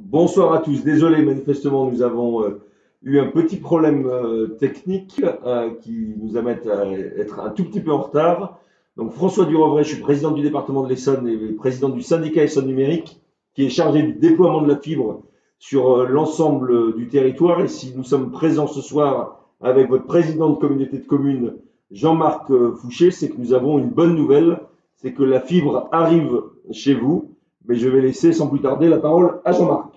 Bonsoir à tous. Désolé, manifestement, nous avons eu un petit problème technique qui nous amène à être un tout petit peu en retard. Donc, François Durovray, je suis président du département de l'Essonne et président du syndicat Essonne Numérique, qui est chargé du déploiement de la fibre sur l'ensemble du territoire. Et si nous sommes présents ce soir avec votre président de communauté de communes, Jean-Marc Fouché, c'est que nous avons une bonne nouvelle, c'est que la fibre arrive chez vous. Mais je vais laisser sans plus tarder la parole à Jean-Marc.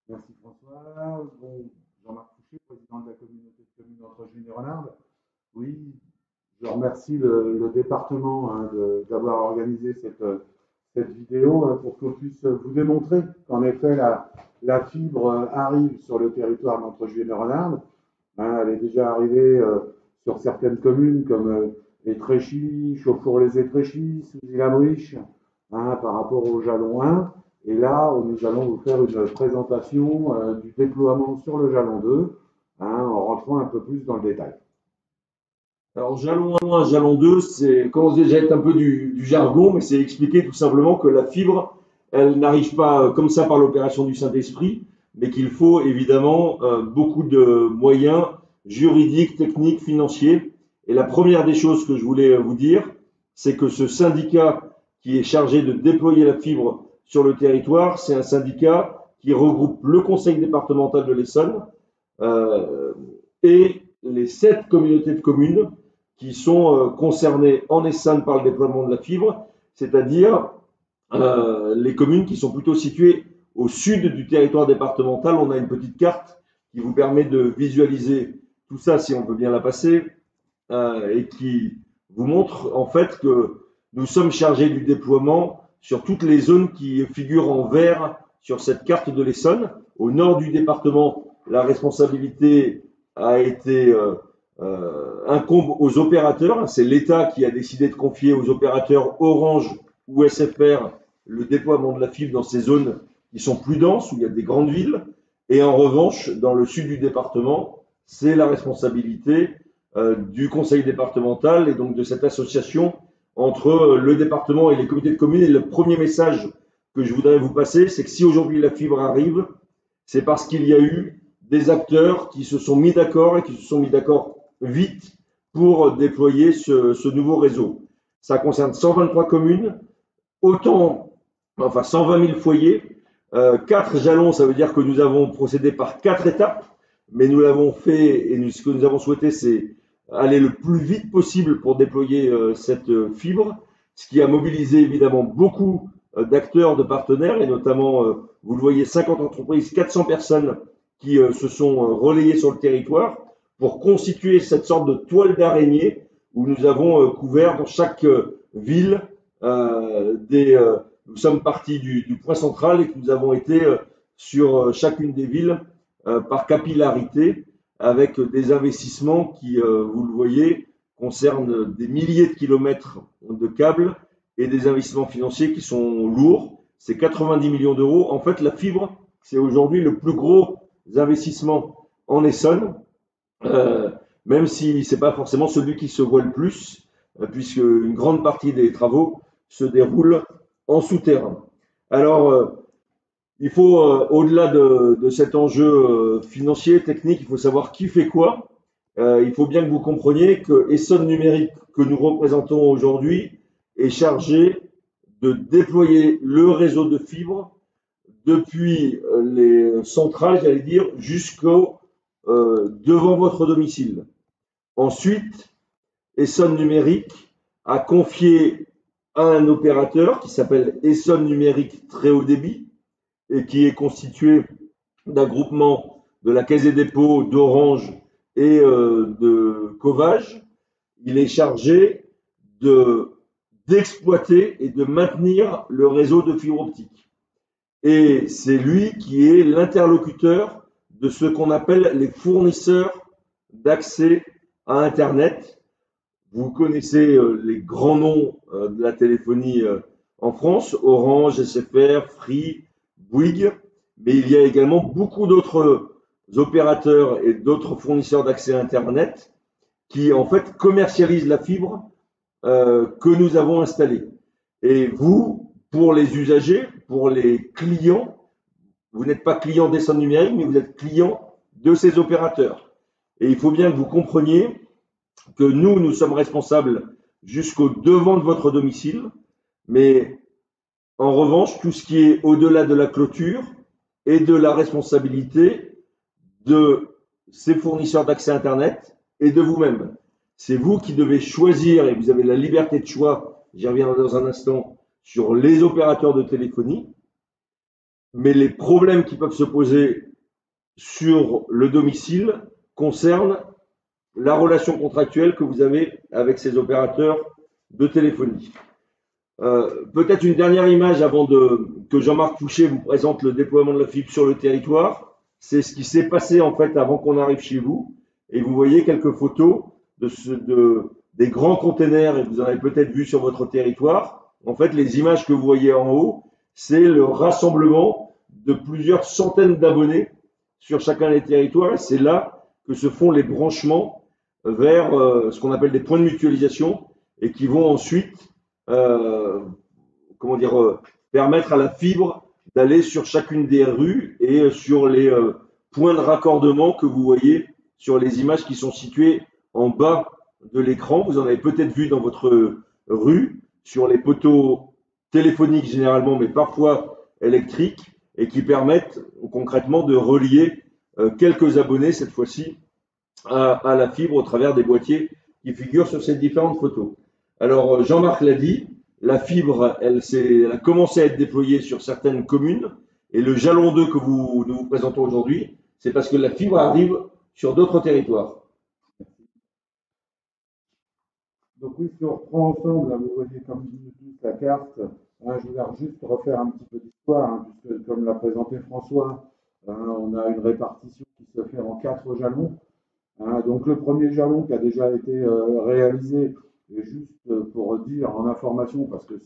Merci François. Bon, Jean-Marc Fouché, président de la communauté de communes d'Entre-Jules-et-Renardes. Oui, je remercie le département d'avoir organisé cette vidéo pour qu'on puisse vous démontrer qu'en effet la fibre arrive sur le territoire d'Entre-Jules-et-Renardes. Elle est déjà arrivée sur certaines communes comme Étréchy, Chauffour-les-Étréchy, Souzy-la-Briche, par rapport au jalon 1. Et là, nous allons vous faire une présentation du déploiement sur le jalon 2, en rentrant un peu plus dans le détail. Alors, jalon 1, jalon 2, c'est commence déjà à être un peu du jargon, mais c'est expliquer tout simplement que la fibre, elle n'arrive pas comme ça par l'opération du Saint-Esprit, mais qu'il faut évidemment beaucoup de moyens juridiques, techniques, financiers. Et la première des choses que je voulais vous dire, c'est que ce syndicat qui est chargé de déployer la fibre sur le territoire, c'est un syndicat qui regroupe le conseil départemental de l'Essonne et les 7 communautés de communes qui sont concernées en Essonne par le déploiement de la fibre, c'est-à-dire les communes qui sont plutôt situées au sud du territoire départemental. On a une petite carte qui vous permet de visualiser tout ça, si on peut bien la passer, et qui vous montre en fait que nous sommes chargés du déploiement sur toutes les zones qui figurent en vert sur cette carte de l'Essonne. Au nord du département, la responsabilité a été incombe aux opérateurs. C'est l'État qui a décidé de confier aux opérateurs Orange ou SFR le déploiement de la fibre dans ces zones qui sont plus denses, où il y a des grandes villes. Et en revanche, dans le sud du département, c'est la responsabilité du conseil départemental et donc de cette association entre le département et les comités de communes. Et le premier message que je voudrais vous passer, c'est que si aujourd'hui la fibre arrive, c'est parce qu'il y a eu des acteurs qui se sont mis d'accord et qui se sont mis d'accord vite pour déployer ce nouveau réseau. Ça concerne 123 communes, enfin 120 000 foyers, 4 jalons, ça veut dire que nous avons procédé par 4 étapes, mais nous l'avons fait et ce que nous avons souhaité, c'est aller le plus vite possible pour déployer cette fibre, ce qui a mobilisé évidemment beaucoup d'acteurs, de partenaires, et notamment, vous le voyez, 50 entreprises, 400 personnes qui se sont relayées sur le territoire pour constituer cette sorte de toile d'araignée où nous avons couvert dans chaque ville nous sommes partis du point central et que nous avons été sur chacune des villes par capillarité, avec des investissements qui, vous le voyez, concernent des milliers de kilomètres de câbles et des investissements financiers qui sont lourds. C'est 90 millions d'euros. En fait, la fibre, c'est aujourd'hui le plus gros investissement en Essonne, même si ce n'est pas forcément celui qui se voit le plus, puisque une grande partie des travaux se déroule en souterrain. Alors, il faut, au-delà de cet enjeu financier, technique, il faut savoir qui fait quoi. Il faut bien que vous compreniez que Essonne Numérique, que nous représentons aujourd'hui, est chargé de déployer le réseau de fibre depuis les centrales, j'allais dire, jusqu'au devant votre domicile. Ensuite, Essonne Numérique a confié à un opérateur qui s'appelle Essonne Numérique Très Haut Débit, et qui est constitué d'un groupement de la Caisse des dépôts, d'Orange et de Covage. Il est chargé d'exploiter et de maintenir le réseau de fibre optique. Et c'est lui qui est l'interlocuteur de ce qu'on appelle les fournisseurs d'accès à Internet. Vous connaissez les grands noms de la téléphonie en France, Orange, SFR, Free, Bouygues, mais il y a également beaucoup d'autres opérateurs et d'autres fournisseurs d'accès à Internet qui en fait commercialisent la fibre que nous avons installée. Et vous, pour les usagers, pour les clients, vous n'êtes pas client d'Essonne Numérique, mais vous êtes client de ces opérateurs. Et il faut bien que vous compreniez que nous sommes responsables jusqu'au devant de votre domicile, mais en revanche, tout ce qui est au-delà de la clôture est de la responsabilité de ces fournisseurs d'accès Internet et de vous-même. C'est vous qui devez choisir, et vous avez la liberté de choix, j'y reviendrai dans un instant, sur les opérateurs de téléphonie, mais les problèmes qui peuvent se poser sur le domicile concernent la relation contractuelle que vous avez avec ces opérateurs de téléphonie. Peut-être une dernière image avant que Jean-Marc Fouché vous présente le déploiement de la fibre sur le territoire. C'est ce qui s'est passé en fait avant qu'on arrive chez vous. Et vous voyez quelques photos des grands containers, et vous en avez peut-être vu sur votre territoire. En fait, les images que vous voyez en haut, c'est le rassemblement de plusieurs centaines d'abonnés sur chacun des territoires. Et c'est là que se font les branchements vers ce qu'on appelle des points de mutualisation et qui vont ensuite permettre à la fibre d'aller sur chacune des rues et sur les points de raccordement que vous voyez sur les images qui sont situées en bas de l'écran. Vous en avez peut-être vu dans votre rue, sur les poteaux téléphoniques généralement, mais parfois électriques, et qui permettent concrètement de relier quelques abonnés, cette fois-ci, à la fibre au travers des boîtiers qui figurent sur ces différentes photos. Alors, Jean-Marc l'a dit, la fibre, elle a commencé à être déployée sur certaines communes, et le jalon 2 que nous vous présentons aujourd'hui, c'est parce que la fibre arrive sur d'autres territoires. Donc oui, si on reprend ensemble, là, vous voyez comme nous tous la carte, hein, je voulais juste refaire un petit peu d'histoire, hein, puisque comme l'a présenté François, hein, on a une répartition qui se fait en 4 jalons. Hein. Donc le premier jalon qui a déjà été réalisé, et juste pour dire en information, parce que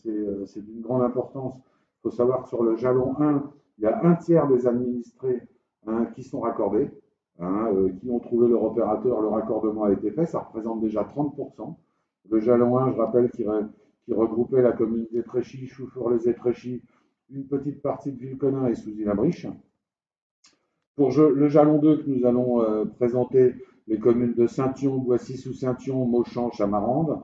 c'est d'une grande importance, il faut savoir que sur le jalon 1, il y a un tiers des administrés, hein, qui sont raccordés, hein, qui ont trouvé leur opérateur, le raccordement a été fait, ça représente déjà 30%. Le jalon 1, je rappelle, qui regroupait la commune d'Étréchy, Chouffour-les-Étréchy, une petite partie de Villeconin et Souzy-la-Briche. Pour le jalon 2 que nous allons présenter, les communes de Saint-Yon, Boissy-sous-Saint-Yon, Mauchamp, Chamarande.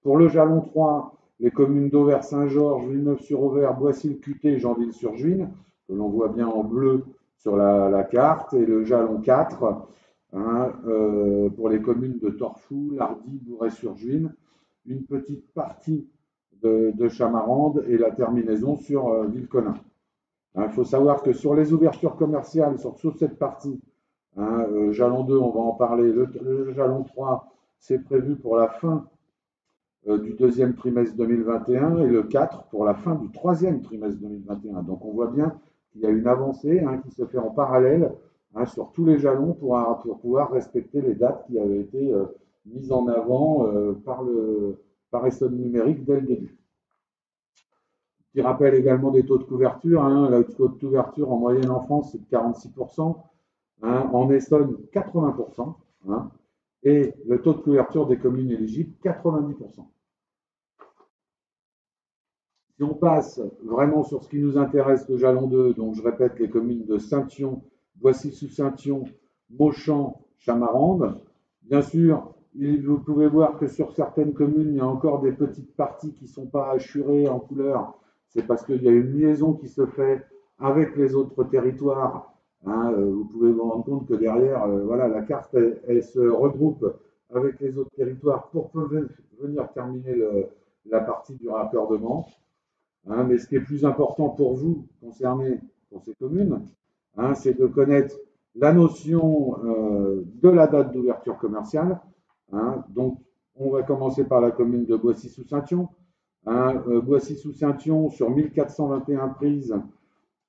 Pour le jalon 3, les communes d'Auvers-Saint-Georges, Villeneuve-sur-Auvers, Boissy-le-Cuté, Janville-sur-Juine, que l'on voit bien en bleu sur la carte. Et le jalon 4, hein, pour les communes de Torfou, Lardy, Bourret-sur-Juine, une petite partie de Chamarande et la terminaison sur Villeconin. Il faut savoir que sur les ouvertures commerciales, sur cette partie, hein, jalon 2, on va en parler, le jalon 3, c'est prévu pour la fin du deuxième trimestre 2021 et le 4 pour la fin du troisième trimestre 2021. Donc on voit bien qu'il y a une avancée, hein, qui se fait en parallèle, hein, sur tous les jalons pour pouvoir respecter les dates qui avaient été mises en avant par Essonne Numérique dès le début. Petit rappel également des taux de couverture. Hein. Le taux de couverture en moyenne en France, c'est de 46%. Hein. En Essonne, 80%. Hein. Et le taux de couverture des communes éligibles, 90%. Si on passe vraiment sur ce qui nous intéresse, le jalon 2, donc je répète les communes de Saint-Yon, Boissy-sous-Saint-Yon, Mauchamp, Chamarande. Bien sûr, vous pouvez voir que sur certaines communes, il y a encore des petites parties qui ne sont pas assurées en couleur. C'est parce qu'il y a une liaison qui se fait avec les autres territoires. Hein, vous pouvez vous rendre compte que derrière, voilà, la carte, elle se regroupe avec les autres territoires pour venir terminer la partie du raccordement. Hein, mais ce qui est plus important pour vous, concernés pour ces communes, hein, c'est de connaître la notion de la date d'ouverture commerciale. Hein. Donc, on va commencer par la commune de Boissy-sous-Saint-Yon. Hein, Boissy-sous-Saint-Yon, sur 1421 prises,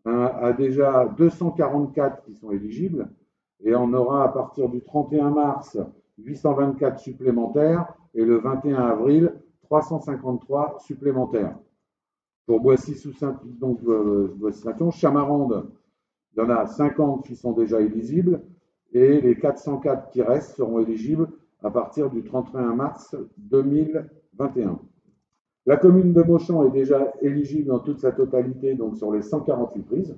hein, a déjà 244 qui sont éligibles. Et on aura à partir du 31 mars 824 supplémentaires et le 21 avril 353 supplémentaires. Pour Boissy-sous-Saint-Yon, Chamarande, il y en a 50 qui sont déjà éligibles et les 404 qui restent seront éligibles à partir du 31 mars 2021. La commune de Mauchamp est déjà éligible dans toute sa totalité, donc sur les 148 prises.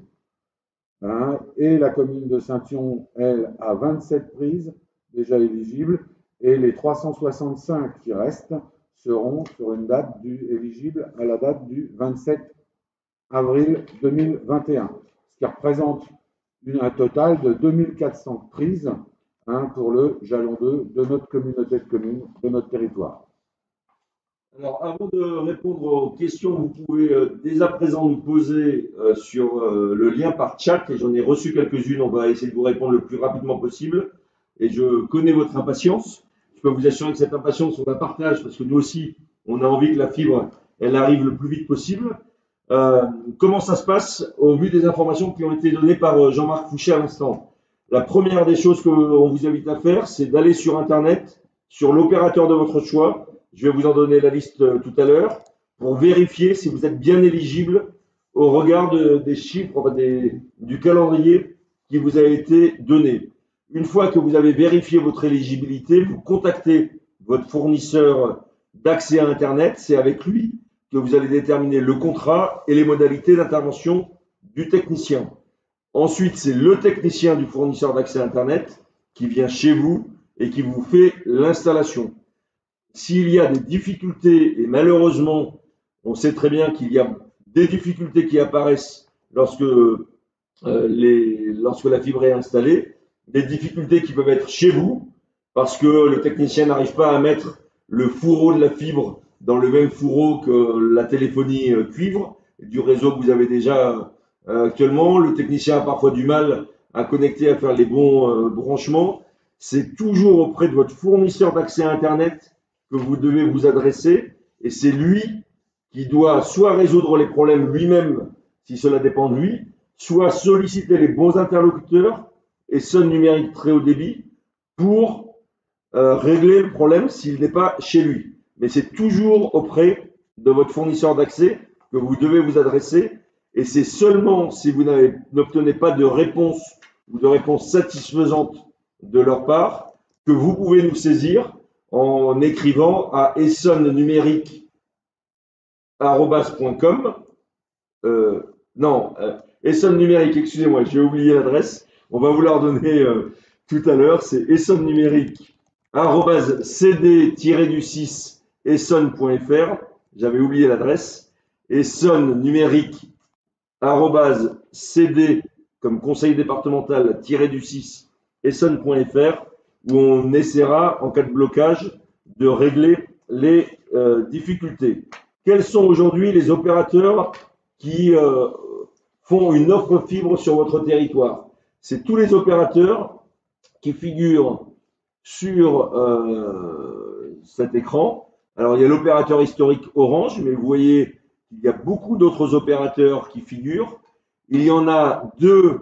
hein, et la commune de Saint-Yon, elle, a 27 prises déjà éligibles, et les 365 qui restent seront sur une date éligible à la date du 27 avril 2021, ce qui représente un total de 2400 prises, hein, pour le jalon 2 de notre communauté de communes, de notre territoire. Alors, avant de répondre aux questions, vous pouvez dès à présent nous poser sur le lien par chat, et j'en ai reçu quelques-unes, on va essayer de vous répondre le plus rapidement possible. Et je connais votre impatience. Je peux vous assurer que cette impatience, on la partage parce que nous aussi, on a envie que la fibre, elle arrive le plus vite possible. Comment ça se passe au vu des informations qui ont été données par Jean-Marc Fouché à l'instant? La première des choses qu'on vous invite à faire, c'est d'aller sur Internet, sur l'opérateur de votre choix. Je vais vous en donner la liste tout à l'heure pour vérifier si vous êtes bien éligible au regard des chiffres, enfin du calendrier qui vous a été donné. Une fois que vous avez vérifié votre éligibilité, vous contactez votre fournisseur d'accès à Internet. C'est avec lui que vous allez déterminer le contrat et les modalités d'intervention du technicien. Ensuite, c'est le technicien du fournisseur d'accès Internet qui vient chez vous et qui vous fait l'installation. S'il y a des difficultés, et malheureusement, on sait très bien qu'il y a des difficultés qui apparaissent lorsque la fibre est installée, des difficultés qui peuvent être chez vous, parce que le technicien n'arrive pas à mettre le fourreau de la fibre dans le même fourreau que la téléphonie cuivre, du réseau que vous avez déjà actuellement. Le technicien a parfois du mal à connecter, à faire les bons branchements. C'est toujours auprès de votre fournisseur d'accès à Internet que vous devez vous adresser, et c'est lui qui doit soit résoudre les problèmes lui-même, si cela dépend de lui, soit solliciter les bons interlocuteurs et Sun Numérique très haut débit pour régler le problème s'il n'est pas chez lui. Mais c'est toujours auprès de votre fournisseur d'accès que vous devez vous adresser, et c'est seulement si vous n'obtenez pas de réponse ou de réponse satisfaisante de leur part que vous pouvez nous saisir en écrivant à essonnumérique@com. Essonnumérique, excusez-moi, j'ai oublié l'adresse. On va vous la redonner tout à l'heure. C'est essonnumérique@cd-du6 essonne.fr. J'avais oublié l'adresse. essonnumérique@cd comme conseil départemental-du6 essonne.fr, où on essaiera, en cas de blocage, de régler les difficultés. Quels sont aujourd'hui les opérateurs qui font une offre fibre sur votre territoire? C'est tous les opérateurs qui figurent sur cet écran. Alors, il y a l'opérateur historique Orange, mais vous voyez qu'il y a beaucoup d'autres opérateurs qui figurent. Il y en a deux.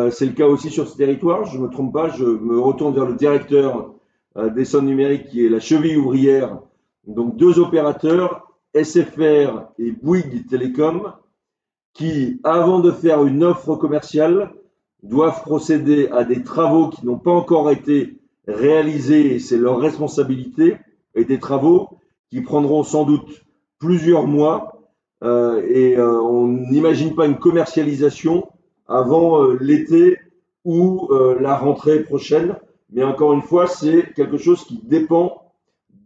C'est le cas aussi sur ce territoire, je ne me trompe pas, je me retourne vers le directeur d'Essonne Numérique qui est la cheville ouvrière. Donc deux opérateurs, SFR et Bouygues Télécom, qui, avant de faire une offre commerciale, doivent procéder à des travaux qui n'ont pas encore été réalisés, et c'est leur responsabilité, et des travaux qui prendront sans doute plusieurs mois, on n'imagine pas une commercialisation avant l'été ou la rentrée prochaine. Mais encore une fois, c'est quelque chose qui dépend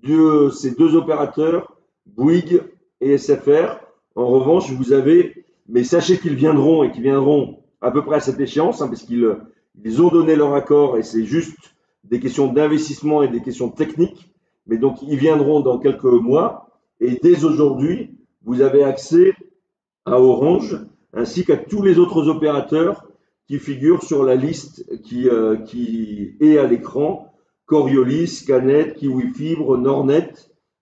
de ces deux opérateurs, Bouygues et SFR. En revanche, vous avez, mais sachez qu'ils viendront et qu'ils viendront à peu près à cette échéance, hein, parce qu'ils ont donné leur accord et c'est juste des questions d'investissement et des questions techniques. Mais donc, ils viendront dans quelques mois. Et dès aujourd'hui, vous avez accès à Orange, ainsi qu'à tous les autres opérateurs qui figurent sur la liste qui est à l'écran: Coriolis, Scanet, Kiwi Fibre, Nornet,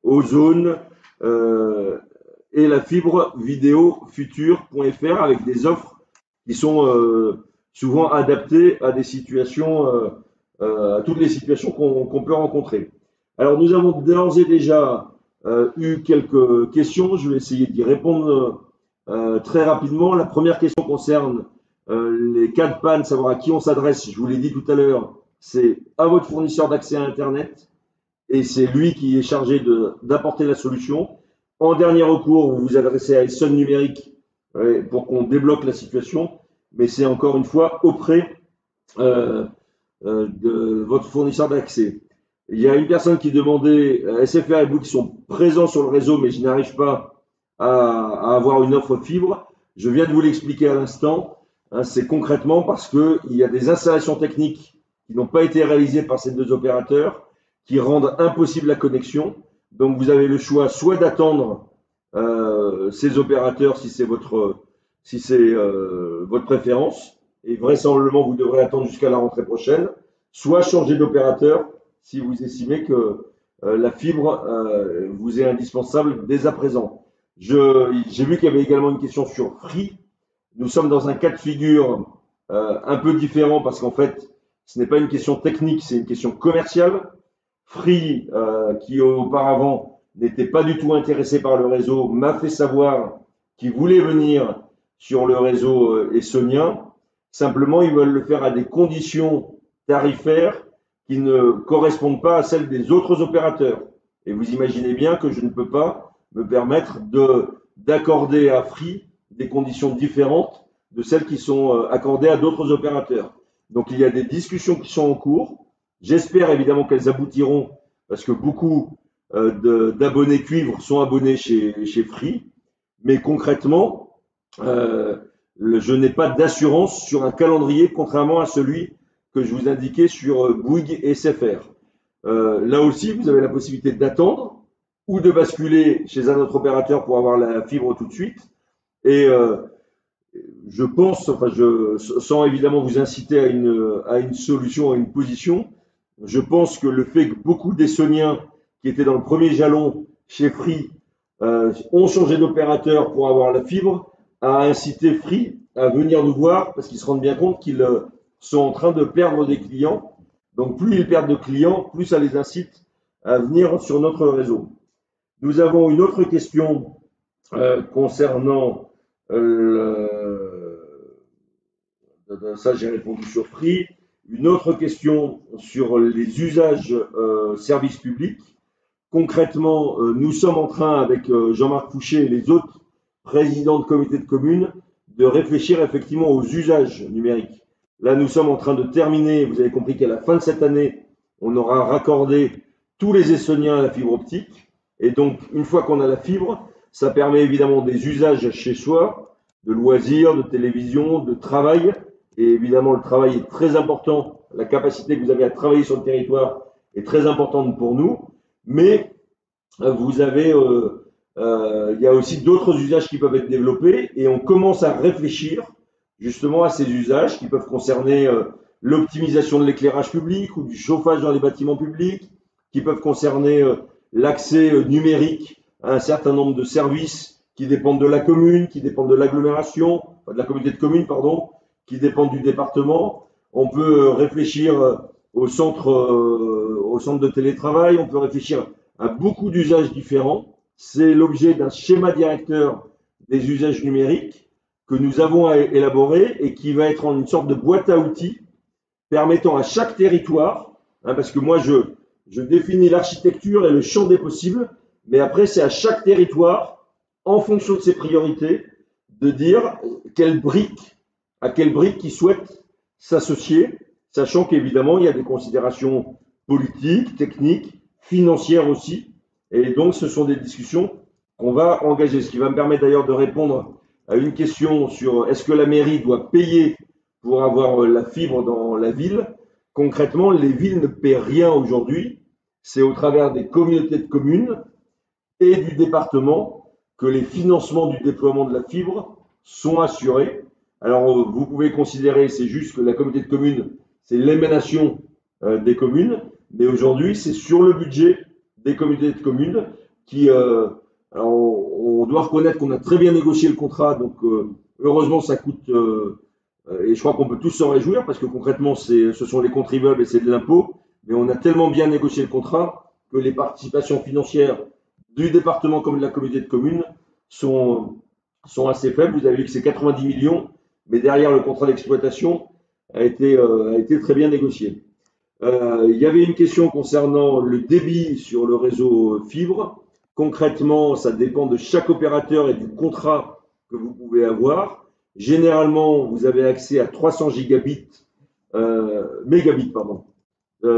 Ozone et la fibre vidéo future.fr, avec des offres qui sont souvent adaptées à des situations, à toutes les situations qu'on peut rencontrer. Alors, nous avons d'ores et déjà eu quelques questions. Je vais essayer d'y répondre très rapidement. La première question concerne les cas de panne, savoir à qui on s'adresse. Je vous l'ai dit tout à l'heure, c'est à votre fournisseur d'accès à Internet et c'est lui qui est chargé d'apporter la solution. En dernier recours, vous vous adressez à Essonne Numérique pour qu'on débloque la situation. mais c'est encore une fois auprès de votre fournisseur d'accès. Il y a une personne qui demandait, SFR et Bouygues sont présents sur le réseau, mais je n'arrive pas à avoir une offre fibre. Je viens de vous l'expliquer à l'instant. Hein, c'est concrètement parce qu'il y a des installations techniques qui n'ont pas été réalisées par ces deux opérateurs, qui rendent impossible la connexion. Donc vous avez le choix soit d'attendre ces opérateurs si c'est votre préférence, et vraisemblablement vous devrez attendre jusqu'à la rentrée prochaine, soit changer d'opérateur si vous estimez que la fibre vous est indispensable dès à présent. J'ai vu qu'il y avait également une question sur Free. Nous sommes dans un cas de figure un peu différent parce qu'en fait, ce n'est pas une question technique, c'est une question commerciale. Free, qui auparavant n'était pas du tout intéressé par le réseau, m'a fait savoir qu'il voulait venir sur le réseau essonien. Simplement, ils veulent le faire à des conditions tarifaires qui ne correspondent pas à celles des autres opérateurs. Et vous imaginez bien que je ne peux pas me permettre d'accorder à Free des conditions différentes de celles qui sont accordées à d'autres opérateurs. Donc il y a des discussions qui sont en cours. J'espère évidemment qu'elles aboutiront parce que beaucoup d'abonnés cuivre sont abonnés chez Free. Mais concrètement, je n'ai pas d'assurance sur un calendrier contrairement à celui que je vous indiquais sur Bouygues et SFR. Là aussi, vous avez la possibilité d'attendre ou de basculer chez un autre opérateur pour avoir la fibre tout de suite. Et je pense, sans évidemment vous inciter à une solution, à une position, je pense que le fait que beaucoup d'Essoniens qui étaient dans le premier jalon chez Free ont changé d'opérateur pour avoir la fibre a incité Free à venir nous voir parce qu'ils se rendent bien compte qu'ils sont en train de perdre des clients. Donc plus ils perdent de clients, plus ça les incite à venir sur notre réseau. Nous avons une autre question concernant ça, j'ai répondu sur Free. Une autre question sur les usages services publics. Concrètement, nous sommes en train, avec Jean-Marc Fouché et les autres présidents de comités de communes, de réfléchir effectivement aux usages numériques. Là, nous sommes en train de terminer, vous avez compris qu'à la fin de cette année, on aura raccordé tous les Essoniens à la fibre optique. Et donc, une fois qu'on a la fibre, ça permet évidemment des usages chez soi, de loisirs, de télévision, de travail. Et évidemment, le travail est très important. La capacité que vous avez à travailler sur le territoire est très importante pour nous. Mais vous avez, il y a aussi d'autres usages qui peuvent être développés et on commence à réfléchir justement à ces usages qui peuvent concerner l'optimisation de l'éclairage public ou du chauffage dans les bâtiments publics, qui peuvent concerner l'accès numérique à un certain nombre de services qui dépendent de la commune, qui dépendent de l'agglomération, de la communauté de communes, pardon, qui dépendent du département. On peut réfléchir au centre de télétravail, on peut réfléchir à beaucoup d'usages différents. C'est l'objet d'un schéma directeur des usages numériques que nous avons élaboré et qui va être en une sorte de boîte à outils permettant à chaque territoire, parce que moi je définis l'architecture et le champ des possibles, mais après c'est à chaque territoire, en fonction de ses priorités, de dire à quelle brique il souhaite s'associer, sachant qu'évidemment il y a des considérations politiques, techniques, financières aussi, et donc ce sont des discussions qu'on va engager, ce qui va me permettre d'ailleurs de répondre à une question sur est-ce que la mairie doit payer pour avoir la fibre dans la ville. Concrètement, les villes ne paient rien aujourd'hui, c'est au travers des communautés de communes et du département que les financements du déploiement de la fibre sont assurés. Alors, vous pouvez considérer, c'est juste que la communauté de communes, c'est l'émanation des communes, mais aujourd'hui, c'est sur le budget des communautés de communes qui, alors on doit reconnaître qu'on a très bien négocié le contrat, donc heureusement ça coûte, et je crois qu'on peut tous s'en réjouir parce que concrètement, ce sont les contribuables et c'est de l'impôt, mais on a tellement bien négocié le contrat que les participations financières du département comme de la communauté de communes sont assez faibles. Vous avez vu que c'est 90 millions, mais derrière le contrat d'exploitation a été très bien négocié. Il y avait une question concernant le débit sur le réseau fibre. Concrètement, ça dépend de chaque opérateur et du contrat que vous pouvez avoir. Généralement, vous avez accès à 300 mégabits, pardon,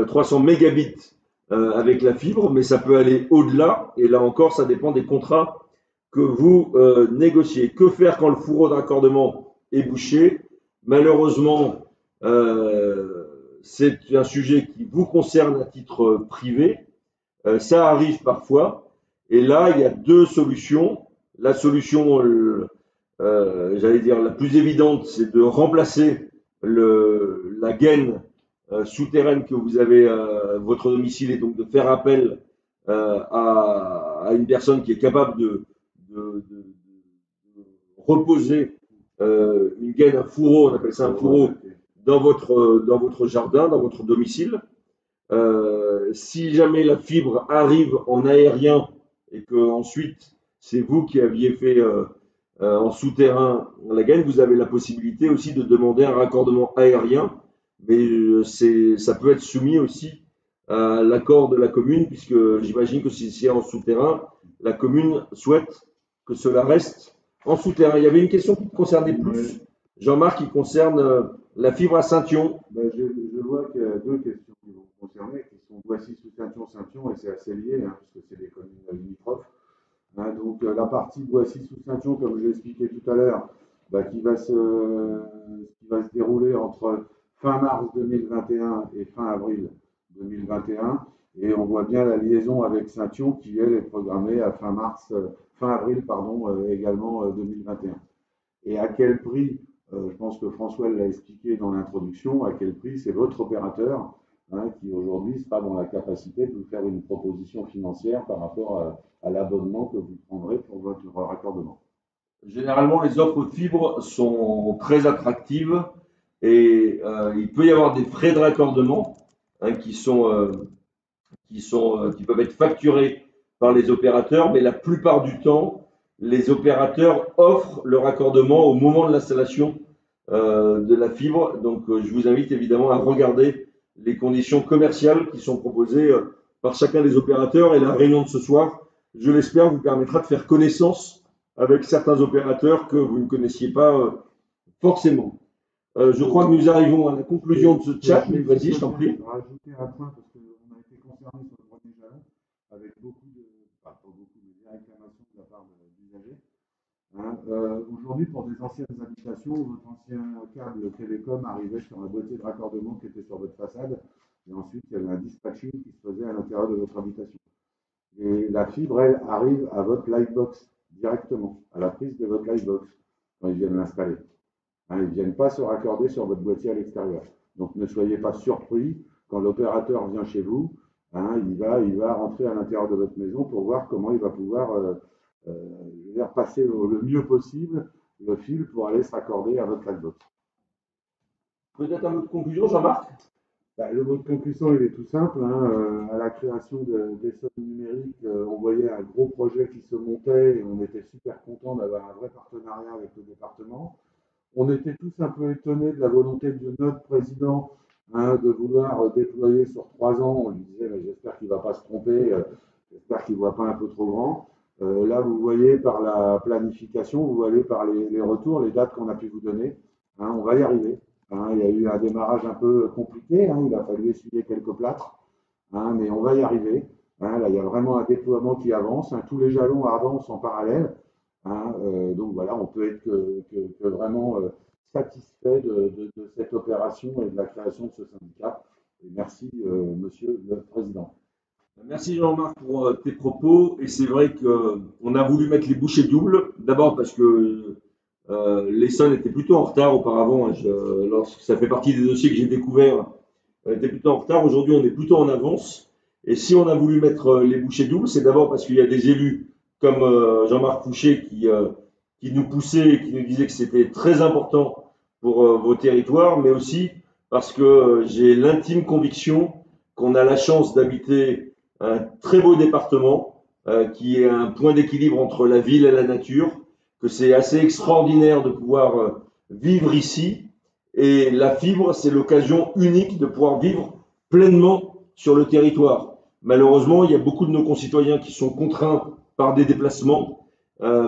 300 mégabits avec la fibre, mais ça peut aller au-delà. Et là encore, ça dépend des contrats que vous négociez. Que faire quand le fourreau de raccordement est bouché? Malheureusement, c'est un sujet qui vous concerne à titre privé. Ça arrive parfois. Et là, il y a deux solutions. La solution, j'allais dire, la plus évidente, c'est de remplacer la gaine souterraine que vous avez à votre domicile et donc de faire appel à une personne qui est capable de reposer une gaine, un fourreau, on appelle ça un fourreau, dans votre jardin, dans votre domicile. Si jamais la fibre arrive en aérien et que ensuite c'est vous qui aviez fait en souterrain la gaine, vous avez la possibilité aussi de demander un raccordement aérien, mais ça peut être soumis aussi à l'accord de la commune, puisque j'imagine que si c'est en souterrain, la commune souhaite que cela reste en souterrain. Il y avait une question qui concernait plus, Jean-Marc, qui concerne la fibre à Saint-Yon. Je vois qu'il y a deux questions qui vont concerner, qui sont Boissy sous Saint-Yon, et c'est assez lié, puisque c'est des communes limitrophes. Donc la partie Boissy sous Saint-Yon, comme je l'ai expliqué tout à l'heure, qui va se dérouler entre fin mars 2021 et fin avril 2021. Et on voit bien la liaison avec Saint-Yon qui, elle, est programmée à fin avril, également 2021. Et à quel prix, je pense que François l'a expliqué dans l'introduction, à quel prix c'est votre opérateur qui aujourd'hui sera dans la capacité de vous faire une proposition financière par rapport à l'abonnement que vous prendrez pour votre raccordement. Généralement, les offres fibres sont très attractives et il peut y avoir des frais de raccordement qui peuvent être facturés par les opérateurs, mais la plupart du temps, les opérateurs offrent le raccordement au moment de l'installation de la fibre. Donc, je vous invite évidemment à regarder les conditions commerciales qui sont proposées par chacun des opérateurs. Et la réunion de ce soir, je l'espère, vous permettra de faire connaissance avec certains opérateurs que vous ne connaissiez pas forcément. Je crois que nous arrivons à la conclusion de ce chat. Mais vas-y, je t'en prie. Je vais rajouter un point parce qu'on a été concerné sur le premier jalon avec beaucoup de, pas beaucoup, mais des réclamations de la part d'usagers. Aujourd'hui, pour des anciennes habitations, votre ancien câble télécom arrivait sur un boîtier de raccordement qui était sur votre façade, et ensuite il y avait un dispatching qui se faisait à l'intérieur de votre habitation. Et la fibre, elle, arrive à votre Lightbox directement, à la prise de votre Lightbox, quand ils viennent l'installer. Ils ne viennent pas se raccorder sur votre boîtier à l'extérieur. Donc ne soyez pas surpris quand l'opérateur vient chez vous, il va rentrer à l'intérieur de votre maison pour voir comment il va pouvoir passer le mieux possible le fil pour aller se raccorder à votre Lightbox. Peut-être un mot de conclusion, Jean-Marc? Le mot de conclusion, il est tout simple. À la création des sommes numériques, on voyait un gros projet qui se montait et on était super content d'avoir un vrai partenariat avec le département. On était tous un peu étonnés de la volonté de notre président de vouloir déployer sur 3 ans. On lui disait, mais j'espère qu'il ne va pas se tromper, j'espère qu'il ne voit pas un peu trop grand. Là, vous voyez par la planification, vous voyez par les retours, les dates qu'on a pu vous donner. On va y arriver. Il y a eu un démarrage un peu compliqué, il a fallu essuyer quelques plâtres, mais on va y arriver. Là, il y a vraiment un déploiement qui avance, tous les jalons avancent en parallèle. Donc voilà, on peut être que vraiment satisfait de cette opération et de la création de ce syndicat. Et merci, monsieur le président. Merci Jean-Marc pour tes propos. Et c'est vrai qu'on a voulu mettre les bouchées doubles. D'abord parce que l'Essonne était plutôt en retard auparavant. Lorsque ça fait partie des dossiers que j'ai découverts, on était plutôt en retard. Aujourd'hui, on est plutôt en avance. Et si on a voulu mettre les bouchées doubles, c'est d'abord parce qu'il y a des élus comme Jean-Marc Fouché qui nous poussaient et qui nous disaient que c'était très important pour vos territoires, mais aussi parce que j'ai l'intime conviction qu'on a la chance d'habiter un très beau département qui est un point d'équilibre entre la ville et la nature, que c'est assez extraordinaire de pouvoir vivre ici. Et la fibre, c'est l'occasion unique de pouvoir vivre pleinement sur le territoire. Malheureusement, il y a beaucoup de nos concitoyens qui sont contraints par des déplacements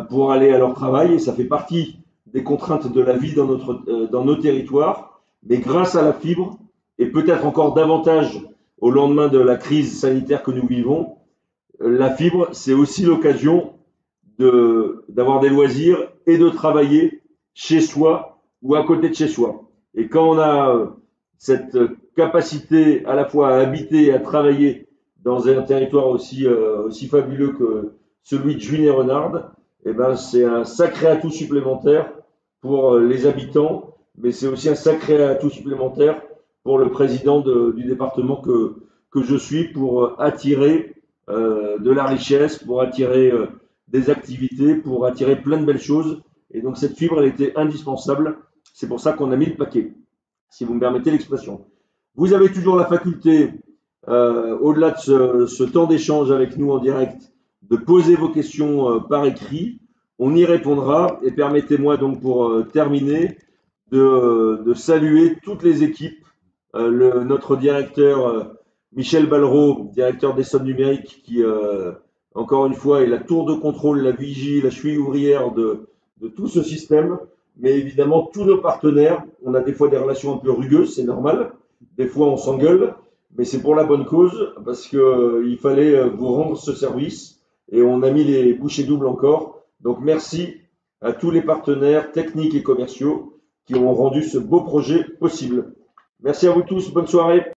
pour aller à leur travail, et ça fait partie des contraintes de la vie dans nos territoires, mais grâce à la fibre, et peut-être encore davantage au lendemain de la crise sanitaire que nous vivons, la fibre, c'est aussi l'occasion d'avoir des loisirs et de travailler chez soi ou à côté de chez soi. Et quand on a cette capacité à la fois à habiter et à travailler dans un territoire aussi fabuleux que celui de Juigné-Renardes, eh ben, c'est un sacré atout supplémentaire pour les habitants, mais c'est aussi un sacré atout supplémentaire pour le président du département que je suis pour attirer de la richesse, pour attirer des activités, pour attirer plein de belles choses. Et donc cette fibre, elle était indispensable. C'est pour ça qu'on a mis le paquet, si vous me permettez l'expression. Vous avez toujours la faculté, au-delà de ce temps d'échange avec nous en direct, de poser vos questions par écrit. On y répondra. Et permettez-moi donc pour terminer de saluer toutes les équipes. Notre directeur Michel Ballereau, directeur des sommes numériques, qui encore une fois est la tour de contrôle, la vigie, la cheville ouvrière de tout ce système. Mais évidemment, tous nos partenaires, on a des fois des relations un peu rugueuses, c'est normal. Des fois, on s'engueule, mais c'est pour la bonne cause, parce qu'il fallait vous rendre ce service. Et on a mis les bouchées doubles encore. Donc, merci à tous les partenaires techniques et commerciaux qui ont rendu ce beau projet possible. Merci à vous tous, bonne soirée.